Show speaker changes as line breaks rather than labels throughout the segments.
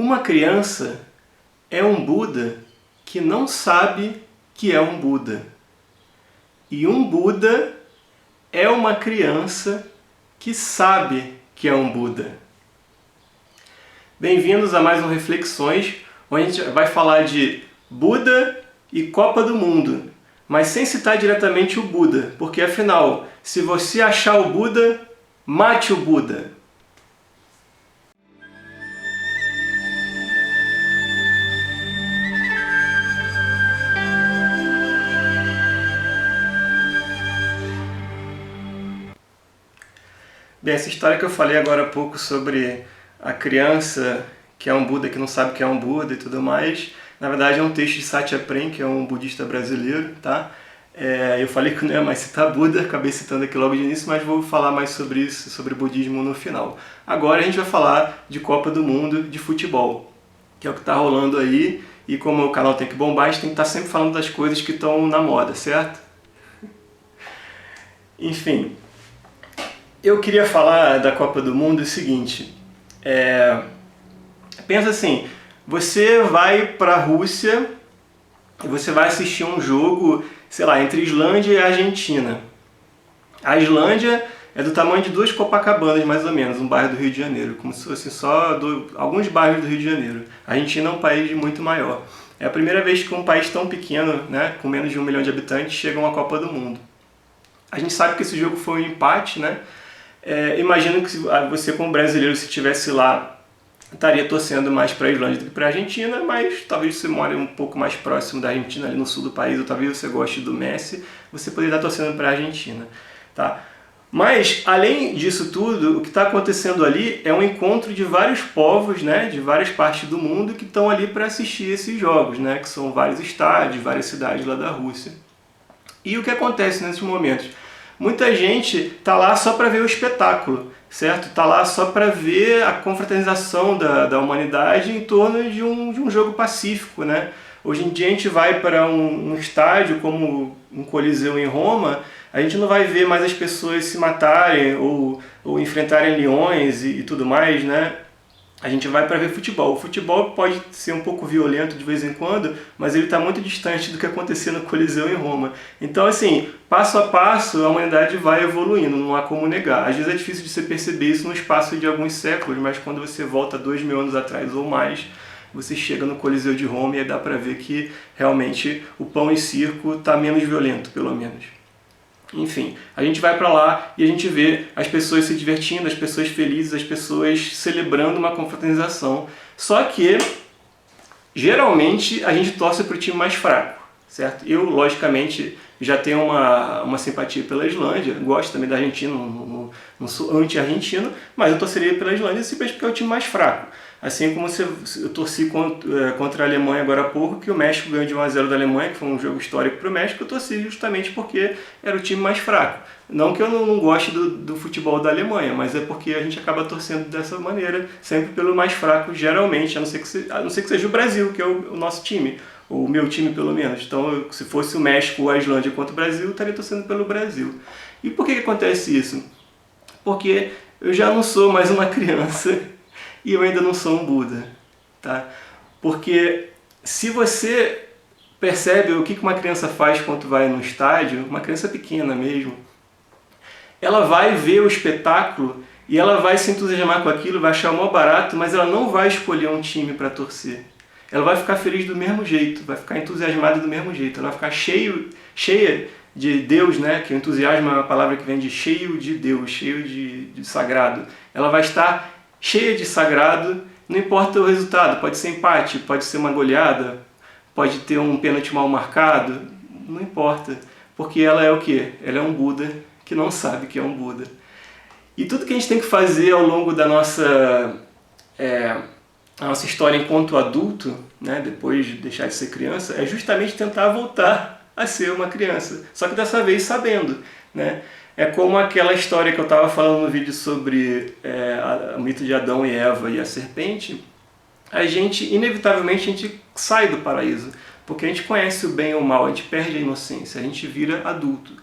Uma criança é um Buda que não sabe que é um Buda. E um Buda é uma criança que sabe que é um Buda. Bem-vindos a mais um Reflexões, onde a gente vai falar de Buda e Copa do Mundo, mas sem citar diretamente o Buda, porque afinal, se você achar o Buda, mate o Buda. Bem, essa história que eu falei agora há pouco sobre a criança que é um Buda, que não sabe que é um Buda e tudo mais, na verdade é um texto de Satya Prem, que é um budista brasileiro, tá? Eu falei que não ia mais citar Buda, acabei citando aqui logo de início, mas vou falar mais sobre isso, sobre budismo no final. Agora a gente vai falar de Copa do Mundo de futebol, que é o que está rolando aí, e como o canal tem que bombar, a gente tem que estar sempre falando das coisas que estão na moda, certo? Enfim, eu queria falar da Copa do Mundo o seguinte, pensa assim, você vai para a Rússia e você vai assistir um jogo, sei lá, entre Islândia e Argentina. A Islândia é do tamanho de 2 Copacabanas, mais ou menos, um bairro do Rio de Janeiro, como se fosse só alguns bairros do Rio de Janeiro. A Argentina é um país muito maior. É a primeira vez que um país tão pequeno, né, com menos de 1 milhão de habitantes, chega a uma Copa do Mundo. A gente sabe que esse jogo foi um empate, né? Imagino que você, como brasileiro, se estivesse lá, estaria torcendo mais para a Islândia do que para a Argentina, mas talvez você more um pouco mais próximo da Argentina, ali no sul do país, ou talvez você goste do Messi, você poderia estar torcendo para a Argentina, tá? Mas, além disso tudo, o que está acontecendo ali é um encontro de vários povos, né, de várias partes do mundo que estão ali para assistir esses jogos, né, que são vários estádios, várias cidades lá da Rússia. E o que acontece nesses momentos? Muita gente está lá só para ver o espetáculo, certo? Está lá só para ver a confraternização da humanidade em torno de um jogo pacífico, né? Hoje em dia a gente vai para um estádio como um Coliseu em Roma, a gente não vai ver mais as pessoas se matarem ou enfrentarem leões e tudo mais, né? A gente vai para ver futebol. O futebol pode ser um pouco violento de vez em quando, mas ele está muito distante do que acontecia no Coliseu em Roma. Então, assim, passo a passo, a humanidade vai evoluindo, não há como negar. Às vezes é difícil de você perceber isso no espaço de alguns séculos, mas quando você volta 2.000 anos atrás ou mais, você chega no Coliseu de Roma e aí dá para ver que realmente o pão e circo está menos violento, pelo menos. Enfim, a gente vai para lá e a gente vê as pessoas se divertindo, as pessoas felizes, as pessoas celebrando uma confraternização. Só que, geralmente, a gente torce para o time mais fraco, certo? Eu, logicamente, já tenho uma simpatia pela Islândia, gosto também da Argentina, não sou anti-argentino, mas eu torceria pela Islândia simplesmente porque é o time mais fraco. Assim como eu torci contra a Alemanha agora há pouco, que o México ganhou de 1-0 da Alemanha, que foi um jogo histórico para o México, eu torci justamente porque era o time mais fraco. Não que eu não goste do futebol da Alemanha, mas é porque a gente acaba torcendo dessa maneira, sempre pelo mais fraco, geralmente, a não ser que seja o Brasil, que é o nosso time, ou o meu time pelo menos. Então, se fosse o México ou a Islândia contra o Brasil, eu estaria torcendo pelo Brasil. E por que acontece isso? Porque eu já não sou mais uma criança e eu ainda não sou um Buda, tá? Porque se você percebe o que uma criança faz quando vai no estádio, uma criança pequena mesmo, ela vai ver o espetáculo e ela vai se entusiasmar com aquilo, vai achar o maior barato, mas ela não vai escolher um time para torcer. Ela vai ficar feliz do mesmo jeito, vai ficar entusiasmada do mesmo jeito, ela vai ficar cheia de Deus, né? Que o entusiasmo é uma palavra que vem de cheio de Deus, cheio de sagrado. Ela vai estar cheia de sagrado, não importa o resultado, pode ser empate, pode ser uma goleada, pode ter um pênalti mal marcado, não importa, porque ela é o quê? Ela é um Buda que não sabe que é um Buda. E tudo que a gente tem que fazer ao longo da nossa história enquanto adulto, né, depois de deixar de ser criança, é justamente tentar voltar a ser uma criança, só que dessa vez sabendo, né? É como aquela história que eu estava falando no vídeo sobre o mito de Adão e Eva e a serpente. Inevitavelmente, a gente sai do paraíso, porque a gente conhece o bem e o mal, a gente perde a inocência, a gente vira adulto.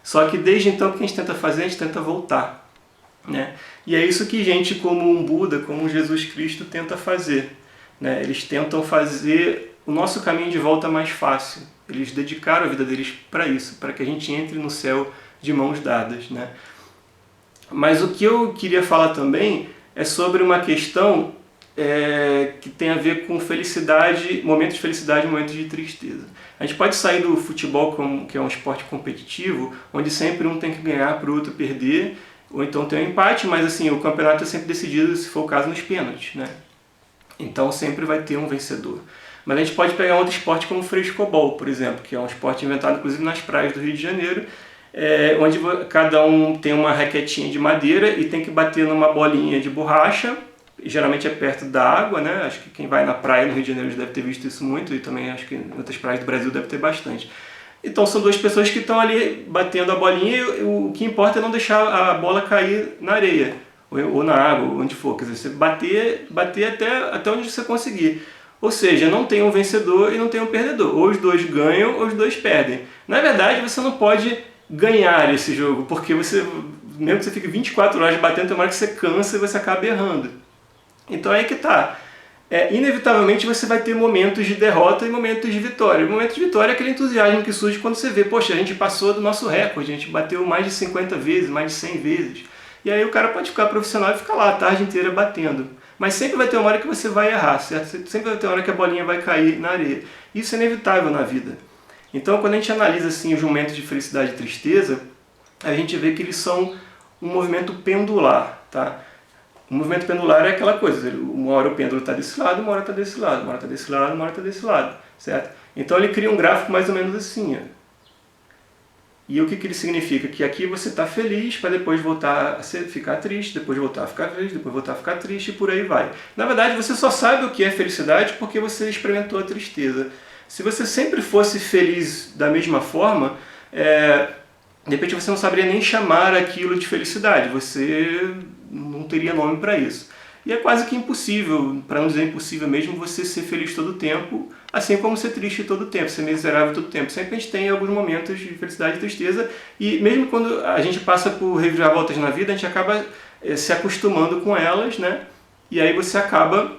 Só que desde então, o que a gente tenta fazer? A gente tenta voltar, né? E é isso que gente como um Buda, como um Jesus Cristo tenta fazer. né? Eles tentam fazer o nosso caminho de volta mais fácil. Eles dedicaram a vida deles para isso, para que a gente entre no céu de mãos dadas, né? Mas o que eu queria falar também é sobre uma questão que tem a ver com felicidade, momentos de felicidade e momentos de tristeza. A gente pode sair do futebol, que é um esporte competitivo, onde sempre um tem que ganhar para o outro perder, ou então tem um empate, mas assim, o campeonato é sempre decidido, se for o caso, nos pênaltis, né? Então sempre vai ter um vencedor. Mas a gente pode pegar outro esporte como o frescobol, por exemplo, que é um esporte inventado inclusive nas praias do Rio de Janeiro, onde cada um tem uma raquetinha de madeira e tem que bater numa bolinha de borracha, geralmente é perto da água, né? Acho que quem vai na praia no Rio de Janeiro deve ter visto isso muito, e também acho que em outras praias do Brasil deve ter bastante. Então são duas pessoas que estão ali batendo a bolinha e o que importa é não deixar a bola cair na areia, ou na água, onde for. Quer dizer, você bater até onde você conseguir. Ou seja, não tem um vencedor e não tem um perdedor. Ou os dois ganham ou os dois perdem. Na verdade, você não pode ganhar esse jogo, porque mesmo que você fique 24 horas batendo, tem uma hora que você cansa e você acaba errando. Então aí que tá. Inevitavelmente você vai ter momentos de derrota e momentos de vitória. O momento de vitória é aquele entusiasmo que surge quando você vê, poxa, a gente passou do nosso recorde, a gente bateu mais de 50 vezes, mais de 100 vezes. E aí o cara pode ficar profissional e ficar lá a tarde inteira batendo. Mas sempre vai ter uma hora que você vai errar, certo? Sempre vai ter uma hora que a bolinha vai cair na areia. Isso é inevitável na vida. Então quando a gente analisa assim, os momentos de felicidade e tristeza, a gente vê que eles são um movimento pendular, tá? O movimento pendular é aquela coisa, uma hora o pêndulo está desse lado, uma hora está desse lado, uma hora está desse lado, uma hora está desse lado, certo? Então ele cria um gráfico mais ou menos assim, ó. E o que ele significa? Que aqui você está feliz para depois voltar a ficar triste, depois voltar a ficar feliz, depois voltar a ficar triste e por aí vai. Na verdade você só sabe o que é felicidade porque você experimentou a tristeza. Se você sempre fosse feliz da mesma forma, de repente você não saberia nem chamar aquilo de felicidade, você não teria nome para isso. E é quase que impossível, para não dizer impossível mesmo, você ser feliz todo o tempo, assim como ser triste todo o tempo, ser miserável todo o tempo. Sempre a gente tem alguns momentos de felicidade e tristeza, e mesmo quando a gente passa por reviravoltas na vida, a gente acaba se acostumando com elas, né? E aí você acaba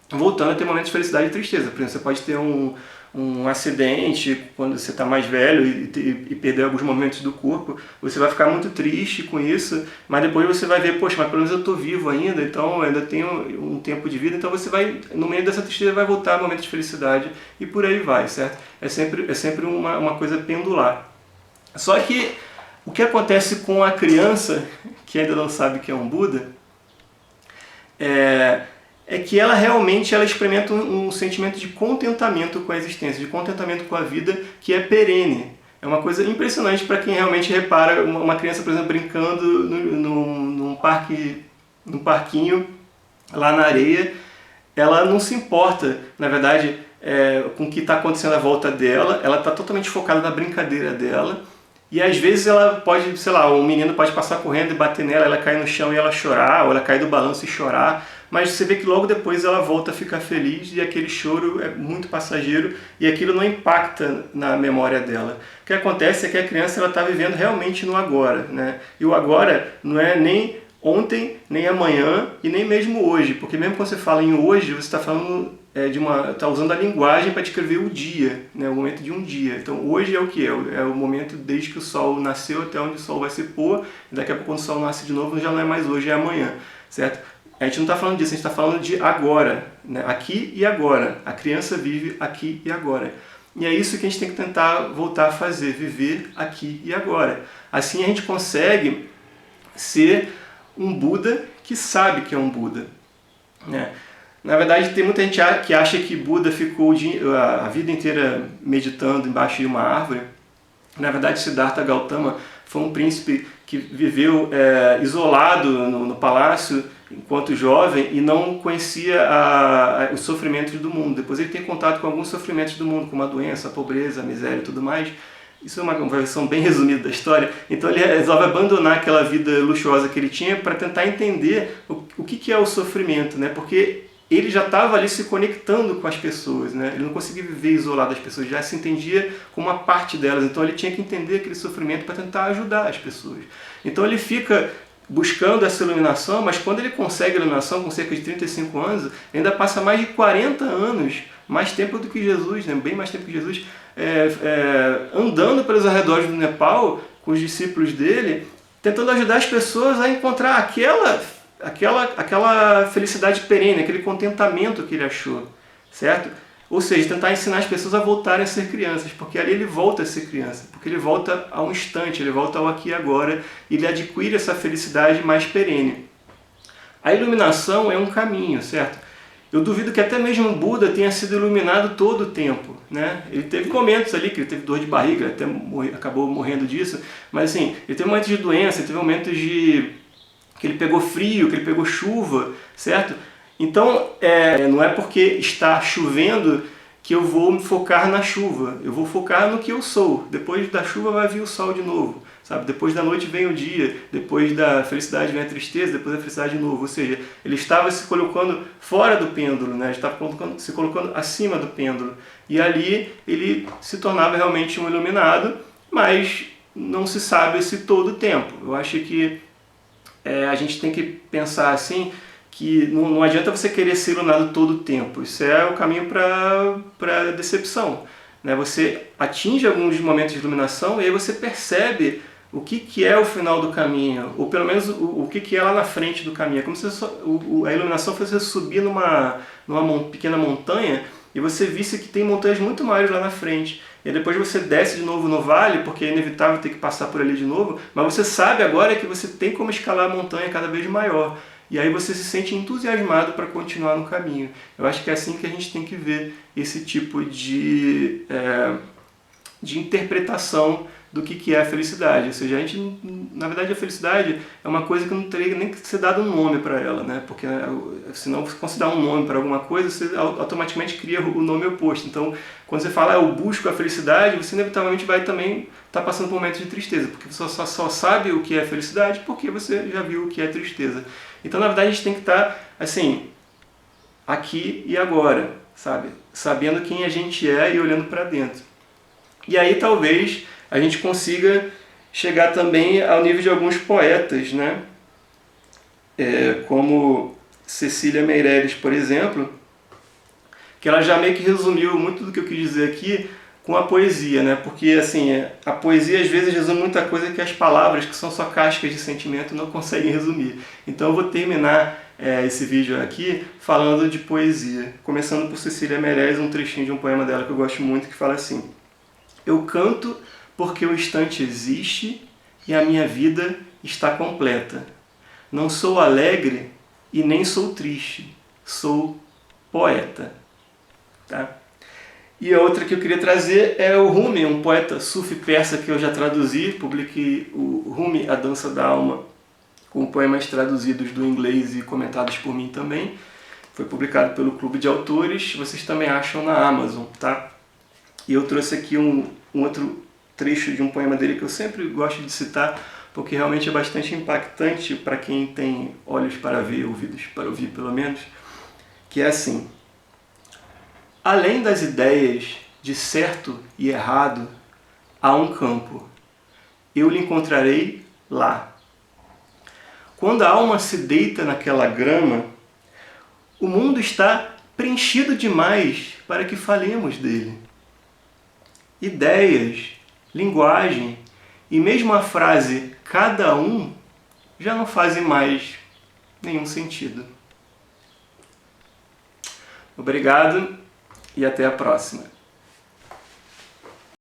voltando a ter momentos de felicidade e tristeza. Por exemplo, você pode ter um acidente quando você está mais velho e perder alguns momentos do corpo, você vai ficar muito triste com isso, mas depois você vai ver, poxa, mas pelo menos eu estou vivo ainda, então eu ainda tenho um tempo de vida, então você vai, no meio dessa tristeza, vai voltar a momentos de felicidade e por aí vai, certo? É sempre uma coisa pendular. Só que o que acontece com a criança, que ainda não sabe que é um Buda, é que ela realmente experimenta um sentimento de contentamento com a existência, de contentamento com a vida, que é perene. É uma coisa impressionante para quem realmente repara uma criança, por exemplo, brincando num parquinho lá na areia. Ela não se importa, na verdade, com o que está acontecendo à volta dela, ela está totalmente focada na brincadeira dela. E às vezes ela pode, sei lá, um menino pode passar correndo e bater nela, ela cair no chão e ela chorar, ou ela cair do balanço e chorar, mas você vê que logo depois ela volta a ficar feliz e aquele choro é muito passageiro e aquilo não impacta na memória dela. O que acontece é que a criança está vivendo realmente no agora, né? E o agora não é nem ontem, nem amanhã e nem mesmo hoje, porque mesmo quando você fala em hoje, você está falando está usando a linguagem para descrever o dia, né, o momento de um dia. Então hoje é o que? É o momento desde que o sol nasceu até onde o sol vai se pôr, e daqui a pouco quando o sol nasce de novo já não é mais hoje, é amanhã, certo? A gente não está falando disso, a gente está falando de agora, né? Aqui e agora. A criança vive aqui e agora. E é isso que a gente tem que tentar voltar a fazer, viver aqui e agora. Assim a gente consegue ser um Buda que sabe que é um Buda, né? Na verdade, tem muita gente que acha que Buda ficou a vida inteira meditando embaixo de uma árvore. Na verdade, Siddhartha Gautama foi um príncipe que viveu isolado no palácio enquanto jovem e não conhecia os sofrimentos do mundo. Depois ele tem contato com alguns sofrimentos do mundo, como a doença, a pobreza, a miséria e tudo mais. Isso é uma versão bem resumida da história. Então ele resolve abandonar aquela vida luxuosa que ele tinha para tentar entender o que é o sofrimento, né? Porque ele já estava ali se conectando com as pessoas, né? Ele não conseguia viver isolado das pessoas, já se entendia como uma parte delas, então ele tinha que entender aquele sofrimento para tentar ajudar as pessoas. Então ele fica buscando essa iluminação, mas quando ele consegue a iluminação com cerca de 35 anos, ele ainda passa mais de 40 anos, mais tempo do que Jesus, né? Bem mais tempo que Jesus, andando pelos arredores do Nepal com os discípulos dele, tentando ajudar as pessoas a encontrar aquela felicidade perene, aquele contentamento que ele achou, certo? Ou seja, tentar ensinar as pessoas a voltarem a ser crianças, porque ali ele volta a ser criança, porque ele volta ao instante, ele volta ao aqui e agora, e ele adquire essa felicidade mais perene. A iluminação é um caminho, certo? Eu duvido que até mesmo o Buda tenha sido iluminado todo o tempo, né? Ele teve momentos ali que ele teve dor de barriga, até acabou morrendo disso, mas assim, ele teve momentos de doença, ele teve momentos de que ele pegou frio, que ele pegou chuva, certo? Então, não é porque está chovendo que eu vou me focar na chuva, eu vou focar no que eu sou. Depois da chuva vai vir o sol de novo, sabe? Depois da noite vem o dia, depois da felicidade vem a tristeza, depois da felicidade de novo. Ou seja, ele estava se colocando fora do pêndulo, né? Ele estava se colocando acima do pêndulo. E ali ele se tornava realmente um iluminado, mas não se sabe se todo o tempo. Eu acho que a gente tem que pensar assim, que não adianta você querer ser iluminado todo o tempo. Isso é o caminho para a decepção, né? Você atinge alguns momentos de iluminação e aí você percebe o que é o final do caminho, ou pelo menos o que é lá na frente do caminho. É como se a iluminação fosse subir numa pequena montanha e você visse que tem montanhas muito maiores lá na frente. E depois você desce de novo no vale, porque é inevitável ter que passar por ali de novo, mas você sabe agora que você tem como escalar a montanha cada vez maior. E aí você se sente entusiasmado para continuar no caminho. Eu acho que é assim que a gente tem que ver esse tipo de interpretação do que é a felicidade. Ou seja, na verdade a felicidade é uma coisa que não teria nem que ser dado um nome para ela, né? Porque senão você considerar um nome para alguma coisa, você automaticamente cria o nome oposto. Então, quando você fala eu busco a felicidade, você inevitavelmente vai também estar passando por momentos de tristeza, porque você só sabe o que é felicidade porque você já viu o que é tristeza. Então, na verdade, a gente tem que estar, assim, aqui e agora, sabe? Sabendo quem a gente é e olhando para dentro. E aí, talvez, a gente consiga chegar também ao nível de alguns poetas, né? Como Cecília Meirelles, por exemplo, que ela já meio que resumiu muito do que eu quis dizer aqui com a poesia, né? Porque assim, a poesia às vezes resume muita coisa que as palavras, que são só cascas de sentimento, não conseguem resumir. Então eu vou terminar esse vídeo aqui falando de poesia, começando por Cecília Meirelles, um trechinho de um poema dela que eu gosto muito, que fala assim: eu canto porque o instante existe e a minha vida está completa. Não sou alegre e nem sou triste, sou poeta. Tá? E a outra que eu queria trazer é o Rumi, um poeta sufi persa que eu já traduzi. Publiquei o Rumi, A Dança da Alma, com poemas traduzidos do inglês e comentados por mim também. Foi publicado pelo Clube de Autores, vocês também acham na Amazon, tá? E eu trouxe aqui um outro trecho de um poema dele que eu sempre gosto de citar, porque realmente é bastante impactante para quem tem olhos para ver, ouvidos para ouvir pelo menos, que é assim: além das ideias de certo e errado, há um campo. Eu lhe encontrarei lá. Quando a alma se deita naquela grama, o mundo está preenchido demais para que falemos dele. Ideias, linguagem e mesmo a frase cada um já não fazem mais nenhum sentido. Obrigado e até a próxima.